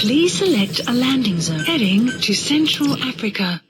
Please select a landing zone heading to Central Africa.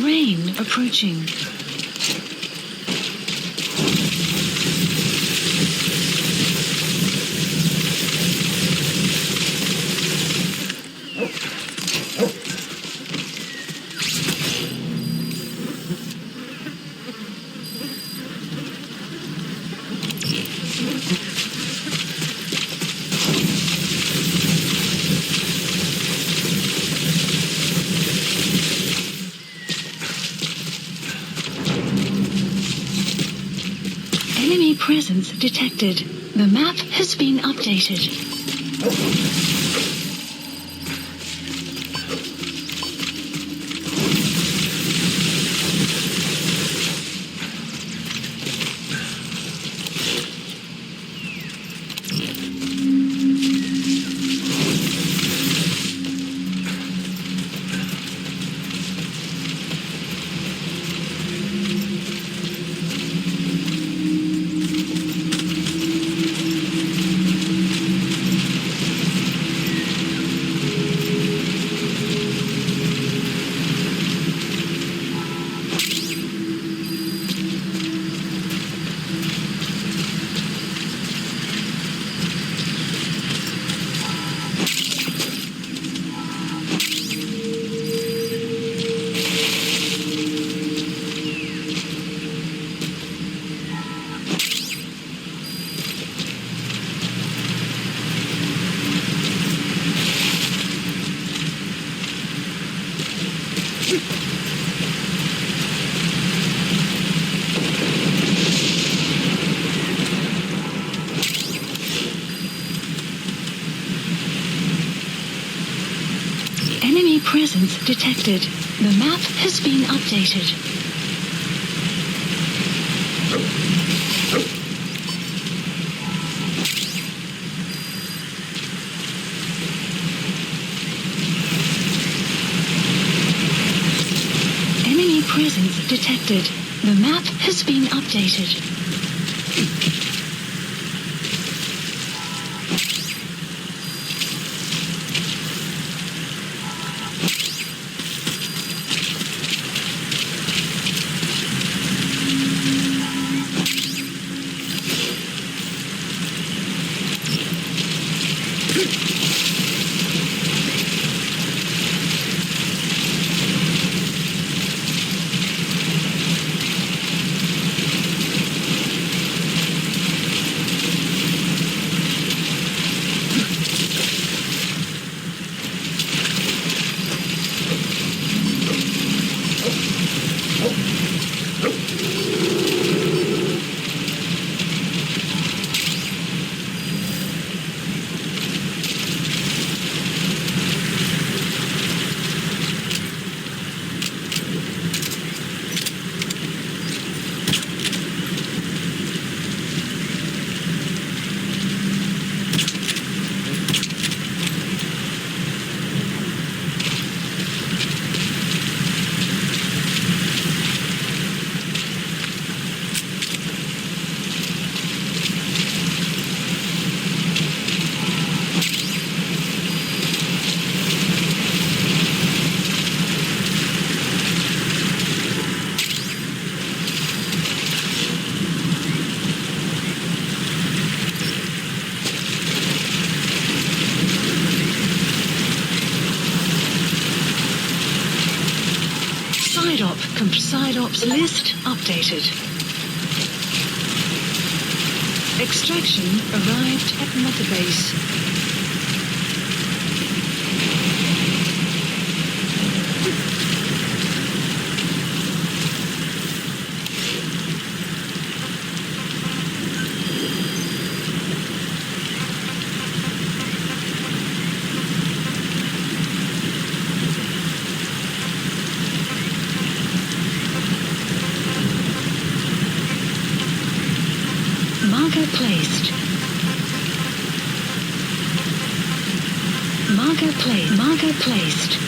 Rain approaching. Enemy presence detected. The map has been updated. Enemy presence detected. The map has been updated. Enemy presence detected. The map has been updated. side ops list updated. Extraction arrived at mother base. Marker placed. Marker placed.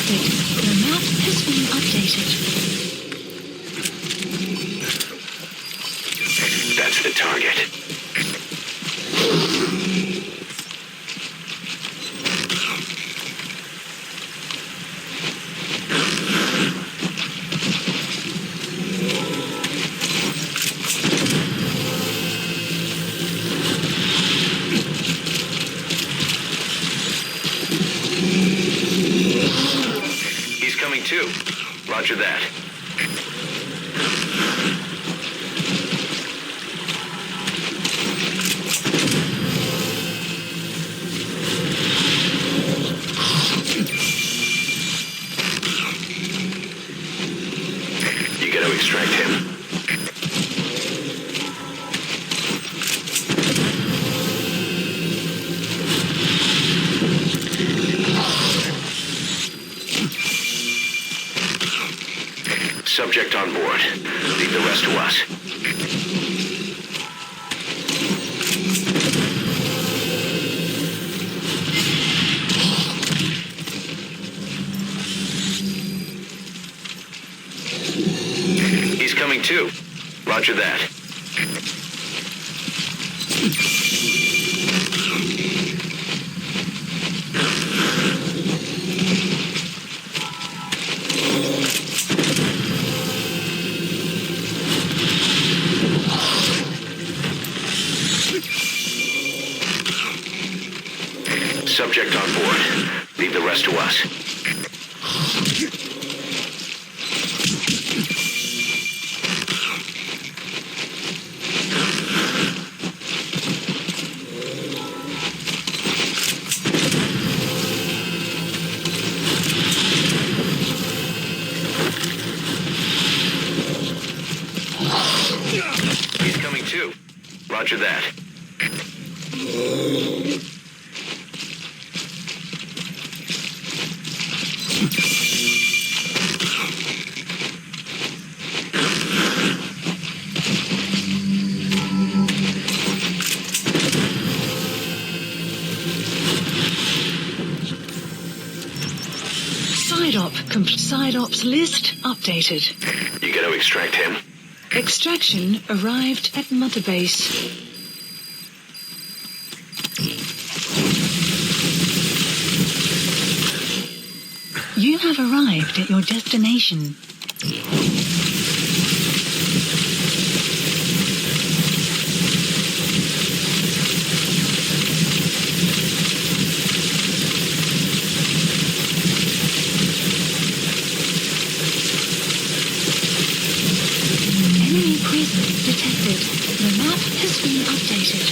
detected. The map has been updated. That's the target. He's coming too. Roger that. You gotta extract him. Subject on board. Leave the rest to us. He's coming too. Roger that. Subject on board. Leave the rest to us. He's coming too. Roger that. Side ops list updated. You gotta extract him. Extraction arrived at Mother Base. You have arrived at your destination. Enemy presence detected. The map has been updated.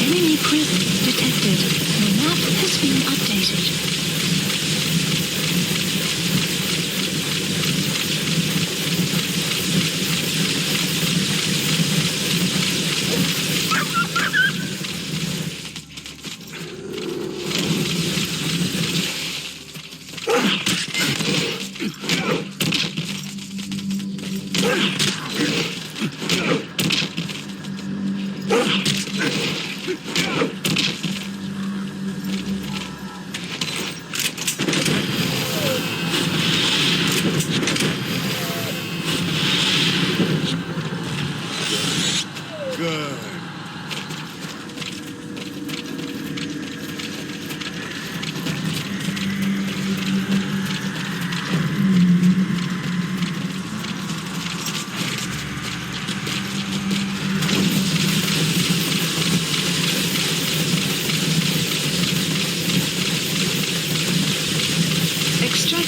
Enemy presence detected. The map has been updated.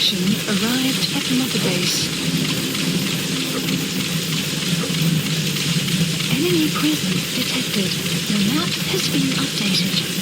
Production arrived at the mother base. Enemy presence detected. The map has been updated.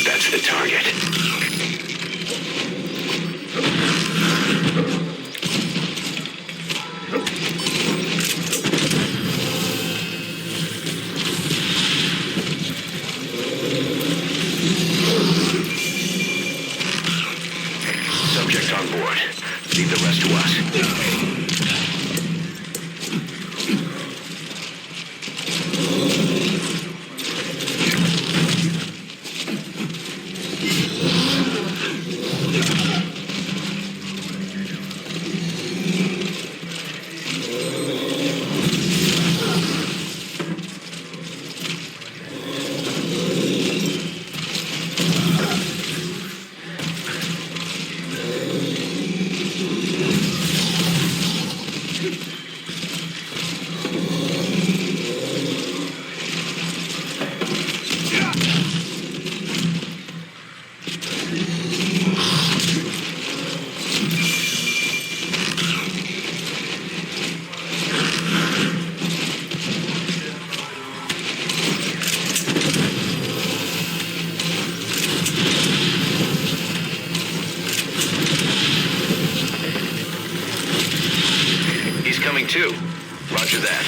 That's the target. Subject on board. Leave the rest to us. Coming too. Roger that.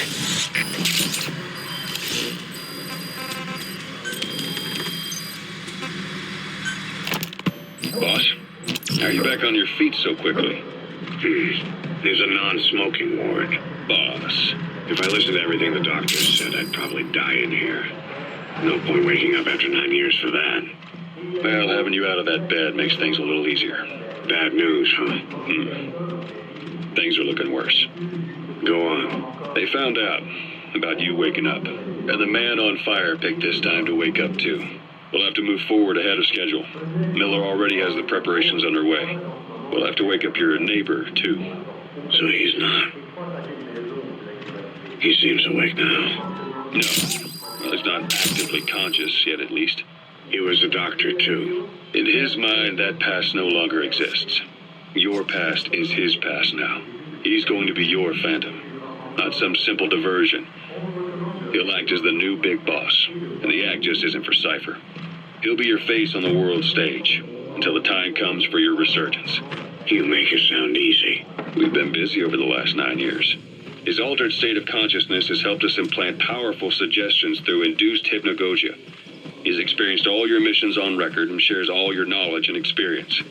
Boss, how are you back on your feet so quickly? There's a non-smoking ward. Boss, If I listened to everything the doctor said, I'd probably die in here. No point waking up after 9 years for that. well, having you out of that bed makes things a little easier. Bad news, huh? Things are looking worse. Go on. They found out about you waking up, and the man on fire picked this time to wake up too. We'll have to move forward ahead of schedule. Miller already has the preparations underway. We'll have to wake up your neighbor too. So he's not. He seems awake now. No, well, he's not actively conscious yet, at least. He was a doctor, too. In his mind, that past no longer exists. Your past is his past now. He's going to be your phantom, not some simple diversion. He'll act as the new big boss, and the act just isn't for Cypher. He'll be your face on the world stage until the time comes for your resurgence. You make it sound easy. We've been busy over the last 9 years. His altered state of consciousness has helped us implant powerful suggestions through induced hypnagogia. He's experienced all your missions on record and shares all your knowledge and experience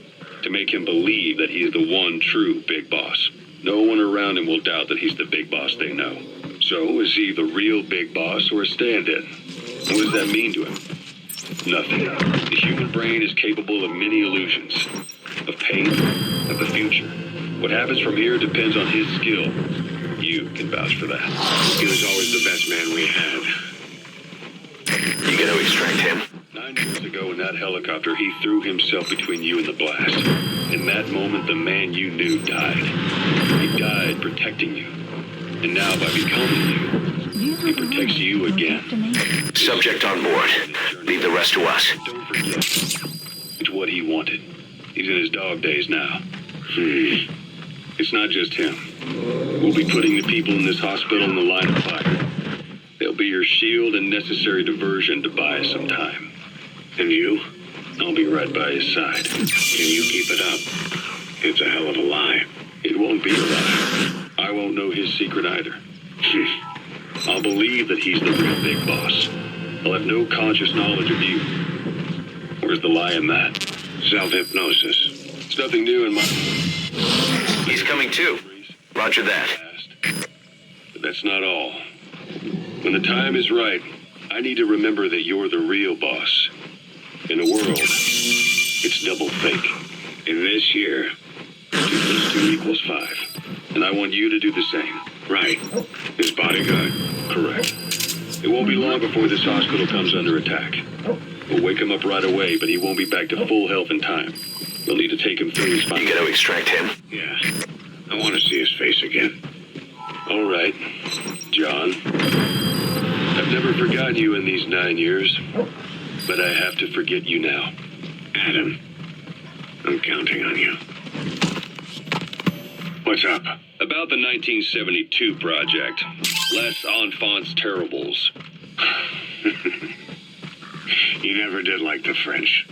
to make him believe that he is the one true big boss. No one around him will doubt that he's the big boss they know. So, is he the real big boss or a stand-in? What does that mean to him? Nothing. The human brain is capable of many illusions. Of pain, of the future. What happens from here depends on his skill. You can vouch for that. He was always the best man we had. You gotta extract him. 9 years ago in that helicopter, he threw himself between you and the blast. In that moment, the man you knew died. He died protecting you. And now, by becoming you, he protects you again. Subject on board. Leave the rest to us. Don't forget. It's what he wanted. He's in his dog days now. It's not just him. We'll be putting the people in this hospital in the line of fire. They'll be your shield and necessary diversion to buy us some time. And you? I'll be right by his side. Can you keep it up? It's a hell of a lie. It won't be a lie. I won't know his secret either. I'll believe that he's the real big boss. I'll have no conscious knowledge of you. Where's the lie in that? Self-hypnosis. It's nothing new in my... He's coming too. Roger that. But that's not all. When the time is right, I need to remember that you're the real boss. In a world, it's double fake. In this year, 2 + 2 = 5. And I want you to do the same. right. His bodyguard. Correct. It won't be long before this hospital comes under attack. We'll wake him up right away, but he won't be back to full health in time. We'll need to take him through his You gotta extract him. Yeah. I want to see his face again. All right, John. I've never forgotten you in these 9 years, but I have to forget you now. Adam, I'm counting on you. What's up? About the 1972 project. Les Enfants Terribles. You never did like the French.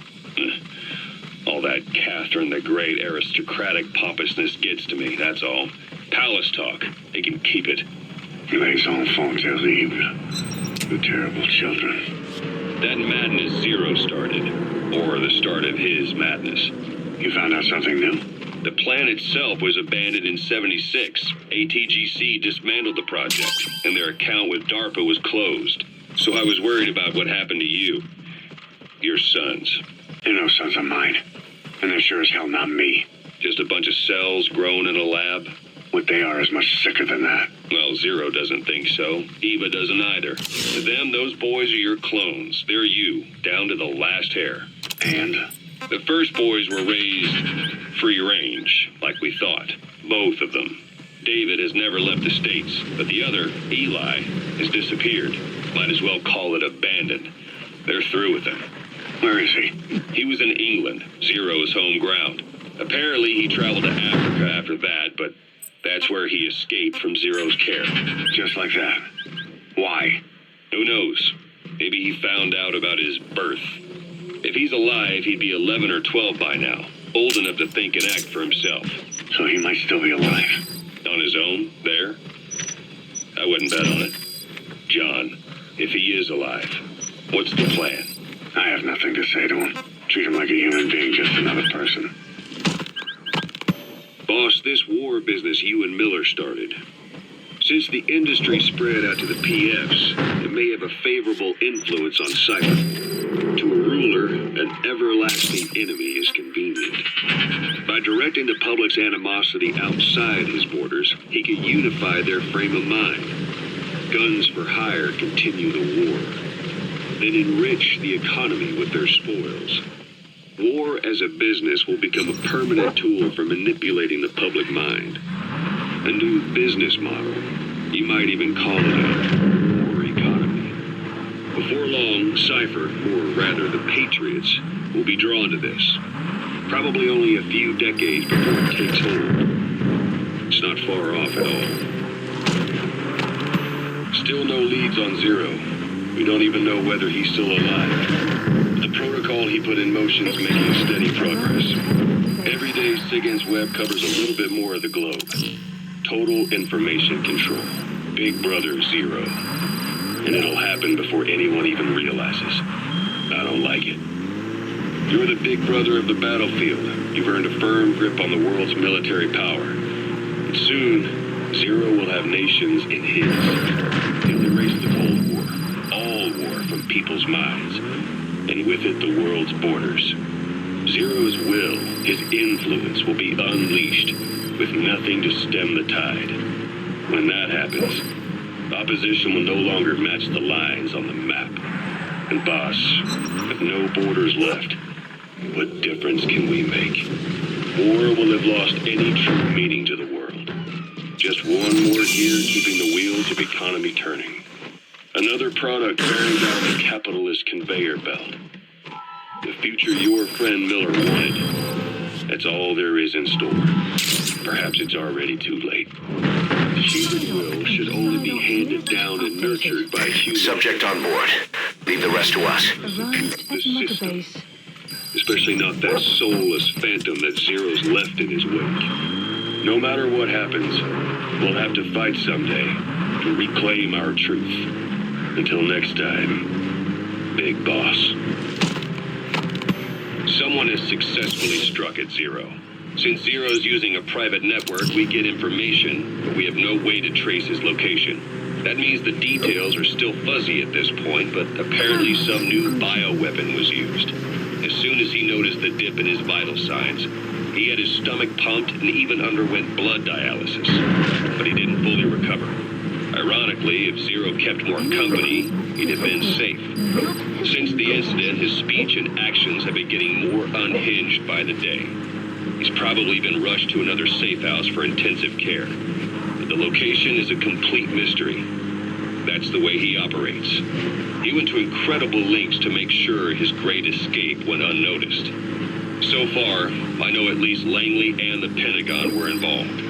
All that Catherine the Great aristocratic pompousness gets to me, that's all. Palace talk. They can keep it. Les enfants terribles. The terrible children. That madness Zero started. Or the start of his madness. You found out something new? The plan itself was abandoned in 76. ATGC dismantled the project, and their account with DARPA was closed. So I was worried about what happened to you. Your sons. They're no sons of mine. And they're sure as hell not me. Just a bunch of cells grown in a lab? What they are is much sicker than that. Well, Zero doesn't think so. Eva doesn't either. To them, those boys are your clones. They're you, down to the last hair. And? The first boys were raised free range, like we thought. Both of them. David has never left the States, but the other, Eli, has disappeared. Might as well call it abandoned. They're through with him. Where is he? He was in England, Zero's home ground. Apparently he traveled to Africa after that, but that's where he escaped from Zero's care. Just like that. Why? Who knows? Maybe he found out about his birth. If he's alive, he'd be 11 or 12 by now. Old enough to think and act for himself. So he might still be alive. On his own, there? I wouldn't bet on it. John, if he is alive, what's the plan? I have nothing to say to him. Treat him like a human being, just another person. Boss, this war business you and Miller started. Since the industry spread out to the PFs, it may have a favorable influence on Cypher. To a ruler, an everlasting enemy is convenient. By directing the public's animosity outside his borders, he can unify their frame of mind. Guns for hire continue the war. Then enrich the economy with their spoils. War as a business will become a permanent tool for manipulating the public mind. A new business model. You might even call it a war economy. Before long, Cypher, or rather the Patriots, will be drawn to this. Probably only a few decades before it takes hold. It's not far off at all. Still no leads on Zero. We don't even know whether he's still alive. The protocol he put in motion is making steady progress. Every day, SIGINT's web covers a little bit more of the globe. Total information control. Big Brother Zero. And it'll happen before anyone even realizes. I don't like it. You're the big brother of the battlefield. You've earned a firm grip on the world's military power. And soon, Zero will have nations in his. He'll erase the Cold War. All war from people's minds. And with it, the world's borders. Zero's will, his influence, will be unleashed, with nothing to stem the tide. When that happens, opposition will no longer match the lines on the map. And boss, with no borders left, what difference can we make? War will have lost any true meaning to the world. Just one more gear keeping the wheels of economy turning. Another product bearing down the capitalist conveyor belt. The future your friend Miller wanted. That's all there is in store. Perhaps it's already too late. Human will should only be handed down and nurtured by humans. Subject on board. Leave the rest to us. Arrived at system. Mother Especially not that soulless phantom that Zero's left in his wake. No matter what happens, we'll have to fight someday to reclaim our truth. Until next time, Big Boss. Someone has successfully struck at Zero. Since Zero's using a private network, we get information, but we have no way to trace his location. That means the details are still fuzzy at this point, but apparently some new bioweapon was used. As soon as he noticed the dip in his vital signs, he had his stomach pumped and even underwent blood dialysis. But he didn't fully recover. Ironically, if Zero kept more company, he'd have been safe. Since the incident, his speech and actions have been getting more unhinged by the day. He's probably been rushed to another safe house for intensive care. But the location is a complete mystery. That's the way he operates. He went to incredible lengths to make sure his great escape went unnoticed. So far, I know at least Langley and the Pentagon were involved.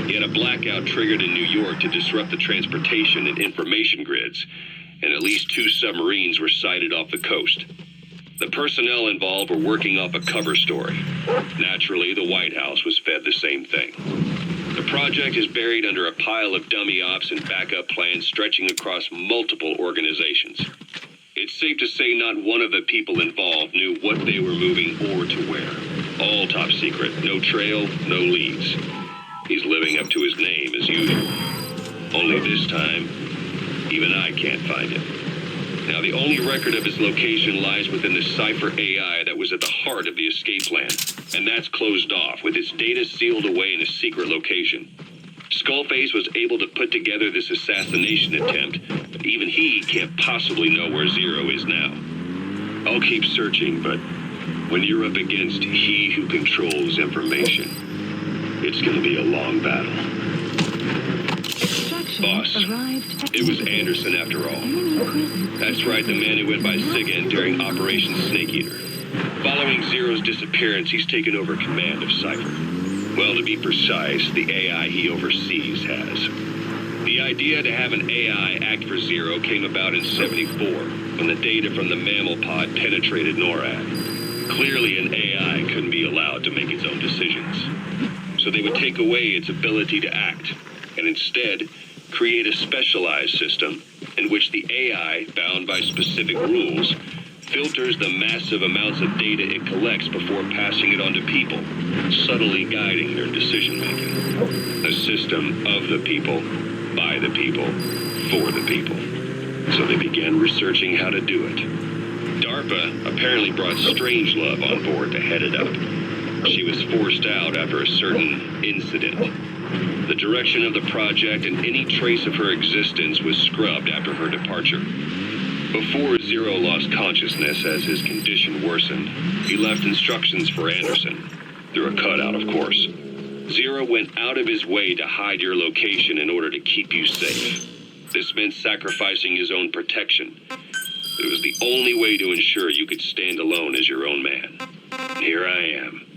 He had a blackout triggered in New York to disrupt the transportation and information grids, and at least 2 submarines were sighted off the coast. The personnel involved were working off a cover story. Naturally, the White House was fed the same thing. The project is buried under a pile of dummy ops and backup plans stretching across multiple organizations. It's safe to say not one of the people involved knew what they were moving or to where. All top secret, no trail, no leads. He's living up to his name as usual. Only this time, even I can't find him. Now, the only record of his location lies within the Cypher AI that was at the heart of the escape plan, and that's closed off, with its data sealed away in a secret location. Skullface was able to put together this assassination attempt, but even he can't possibly know where Zero is now. I'll keep searching, but when you're up against he who controls information, it's gonna be a long battle. Boss, it was Anderson after all. That's right, the man who went by Sigan during Operation Snake Eater. Following Zero's disappearance, he's taken over command of Cypher. Well, to be precise, the AI he oversees has. The idea to have an AI act for Zero came about in '74, when the data from the mammal pod penetrated NORAD. Clearly, an AI couldn't be allowed to make its own decisions. So they would take away its ability to act, and instead create a specialized system in which the AI, bound by specific rules, filters the massive amounts of data it collects before passing it on to people, subtly guiding their decision-making. A system of the people, by the people, for the people. So they began researching how to do it. DARPA apparently brought Strangelove on board to head it up. She was forced out after a certain incident. The direction of the project and any trace of her existence was scrubbed after her departure. Before Zero lost consciousness as his condition worsened, he left instructions for Anderson, through a cutout, of course. Zero went out of his way to hide your location in order to keep you safe. This meant sacrificing his own protection. It was the only way to ensure you could stand alone as your own man. And here I am.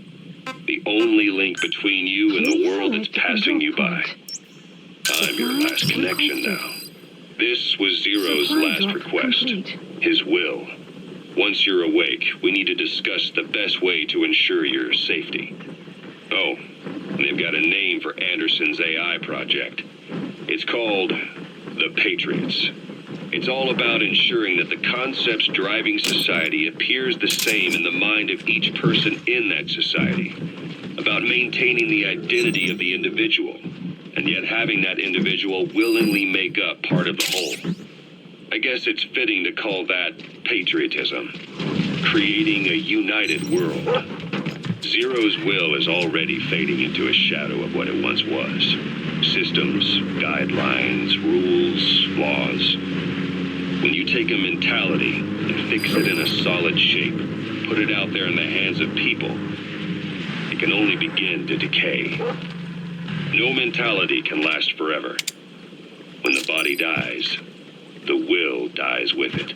The only link between you and the world that's passing you by. I'm your last connection now. This was Zero's last request. His will. Once you're awake, we need to discuss the best way to ensure your safety. Oh, and they've got a name for Anderson's AI project. It's called the Patriots. It's all about ensuring that the concepts driving society appears the same in the mind of each person in that society. About maintaining the identity of the individual, and yet having that individual willingly make up part of the whole. I guess it's fitting to call that patriotism. Creating a united world. Zero's will is already fading into a shadow of what it once was. Systems, guidelines, rules, laws. When you take a mentality and fix it in a solid shape, put it out there in the hands of people, it can only begin to decay. No mentality can last forever. When the body dies, the will dies with it.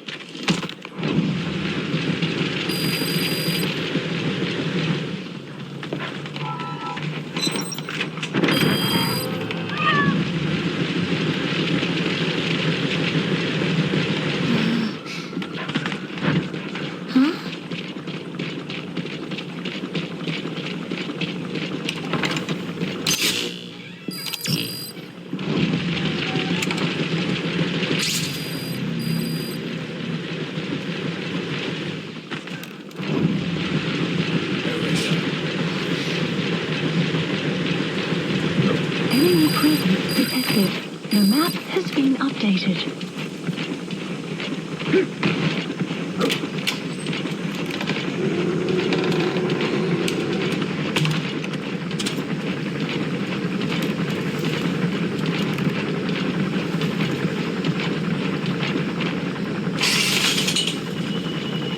updated.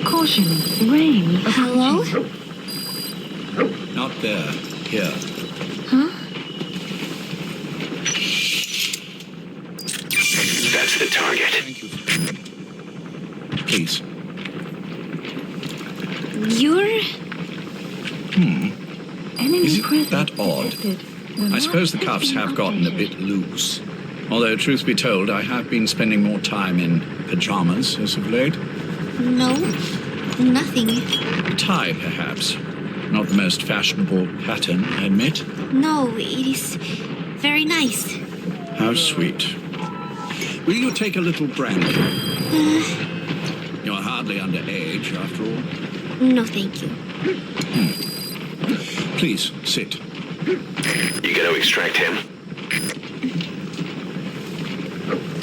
Caution, rain. Hello? Not there. Here. Huh? That's the target. Thank you. Please. You're... Enemy Is it presence that odd? detected. I suppose the cuffs have gotten a bit loose. Although, truth be told, I have been spending more time in pajamas as of late. No, nothing. A tie, perhaps. Not the most fashionable pattern, I admit. No, it is very nice. How sweet. Will you take a little brandy? You're hardly underage, after all. No, thank you. Please, sit. You gonna extract him?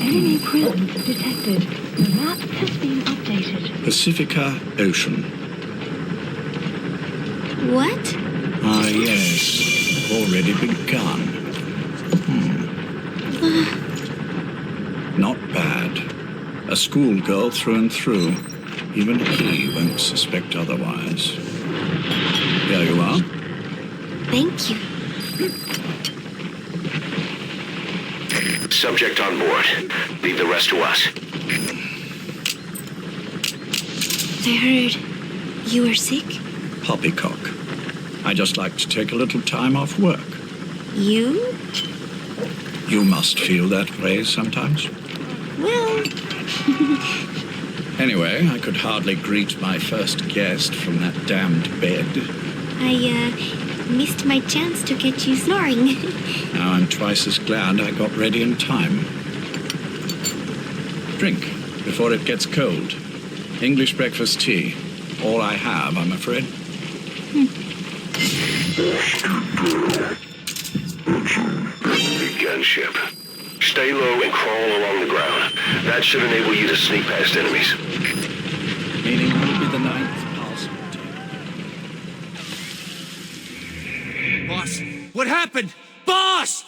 Enemy presence detected. The map has been updated. Pacifica Ocean. What? Ah, yes. Already begun. Not bad. A schoolgirl through and through. Even he won't suspect otherwise. Here you are. Thank you. Subject on board. Leave the rest to us. I heard you were sick. Poppycock. I just like to take a little time off work. You? You must feel that way sometimes. Well, Anyway, I could hardly greet my first guest from that damned bed. I missed my chance to catch you snoring. Now I'm twice as glad I got ready in time. Drink before it gets cold. English breakfast tea. All I have, I'm afraid. Gunship. Stay low and crawl along the ground. That should enable you to sneak past enemies. Meaning you'll be the ninth passport. Boss, what happened? Boss!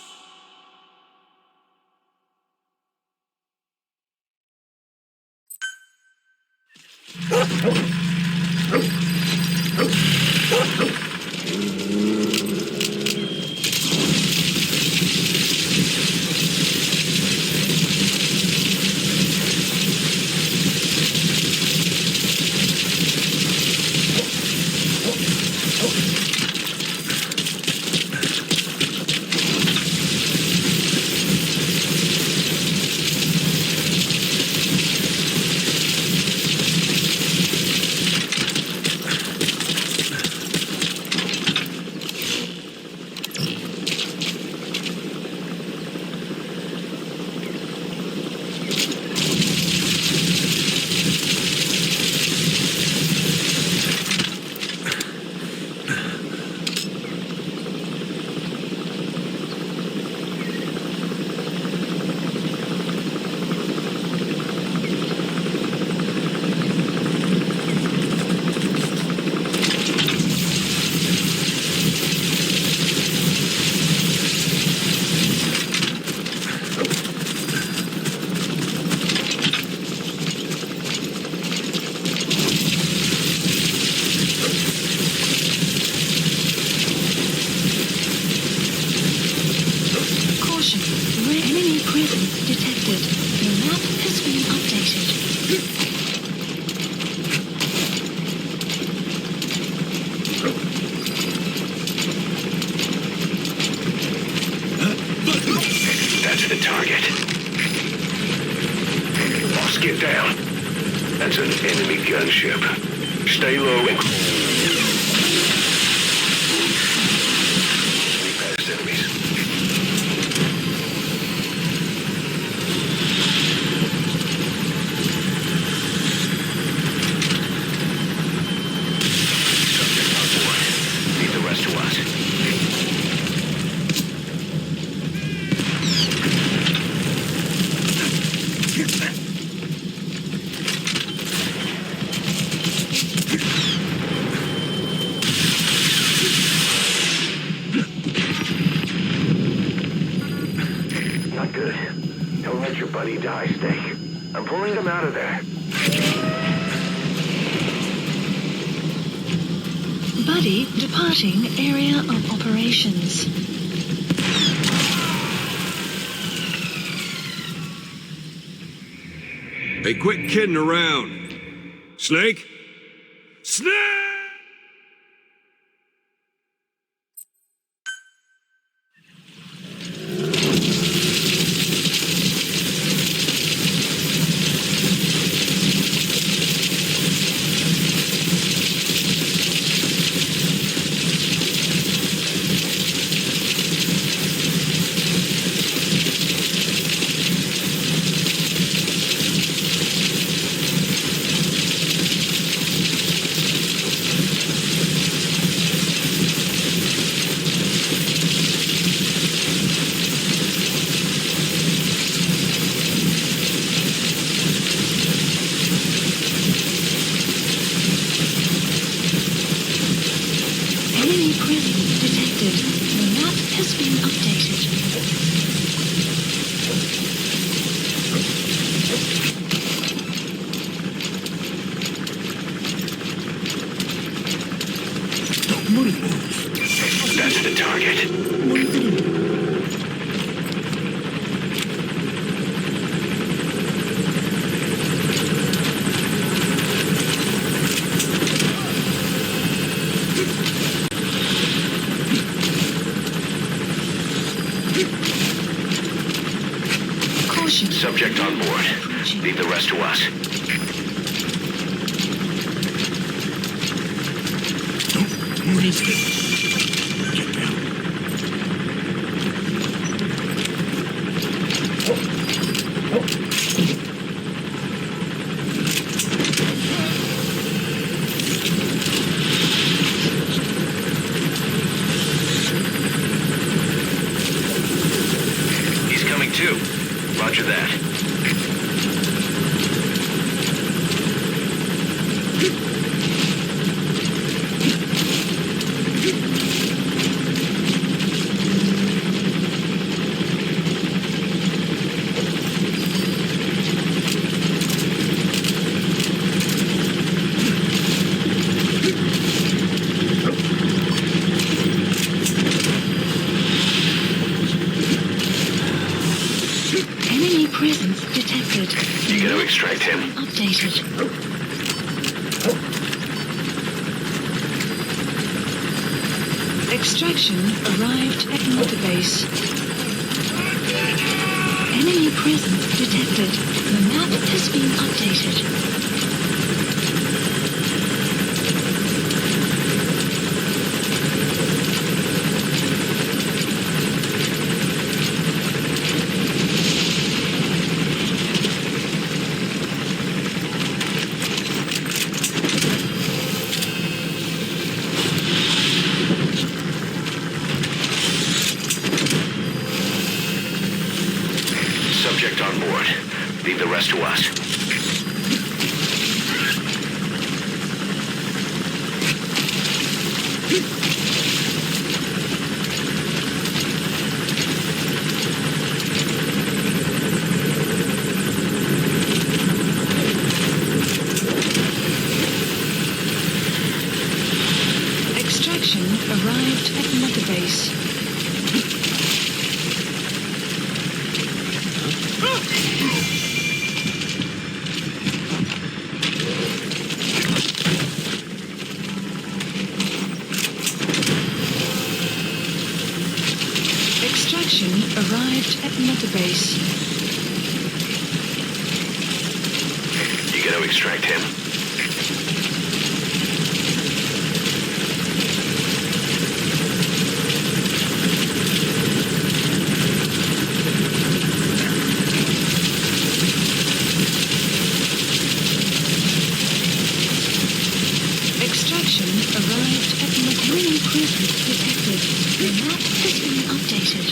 That's the target. Boss, get down. That's an enemy gunship. Stay low and past enemies. Subject on board. Leave the rest to us. high stake. I'm pulling them out of there. Buddy departing area of operations. Hey, quit kidding around. Snake? Snake! Enemy presence detected. The map has been updated. That's the target. Caution. Subject on board. Leave the rest to us. What is this? Get down. He's coming too. Roger that. Enemy presence detected. You gotta extract him. Updated. Extraction arrived at mother base. Enemy presence detected. The map has been updated. Subject on board. Leave the rest to us. Extraction arrived at mother base. Extraction arrived at mother base. You gotta extract him. Extraction arrived at Enemy presence detected. The map has been updated.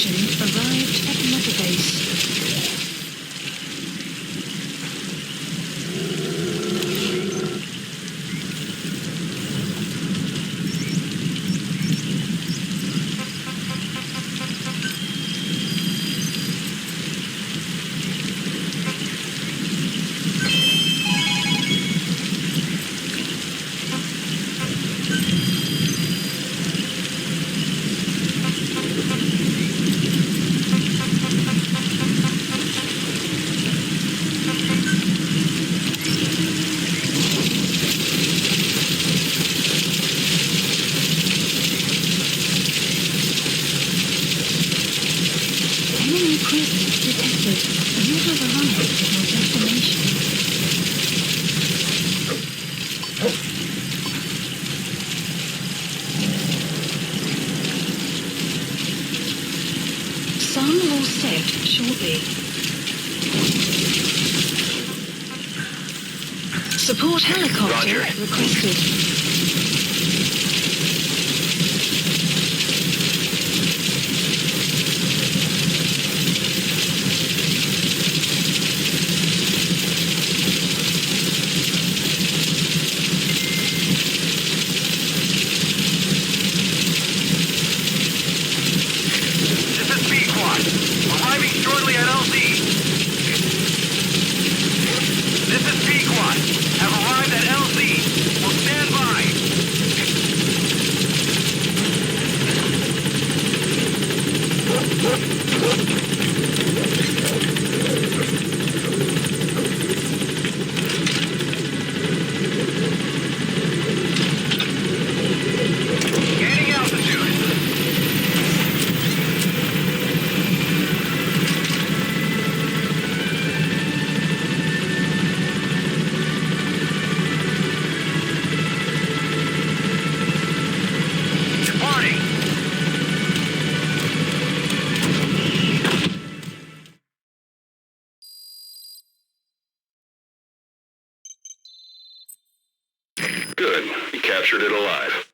destination arrived at Mother Base. Enemy presence detected. You have arrived at your destination. Sun will set shortly. Support helicopter Roger. requested. This is B-Quad. Arriving shortly at LZ. This is B-Quad. Have arrived at LZ. Will stand by. Gaining altitude. Departing. Good. You captured it alive.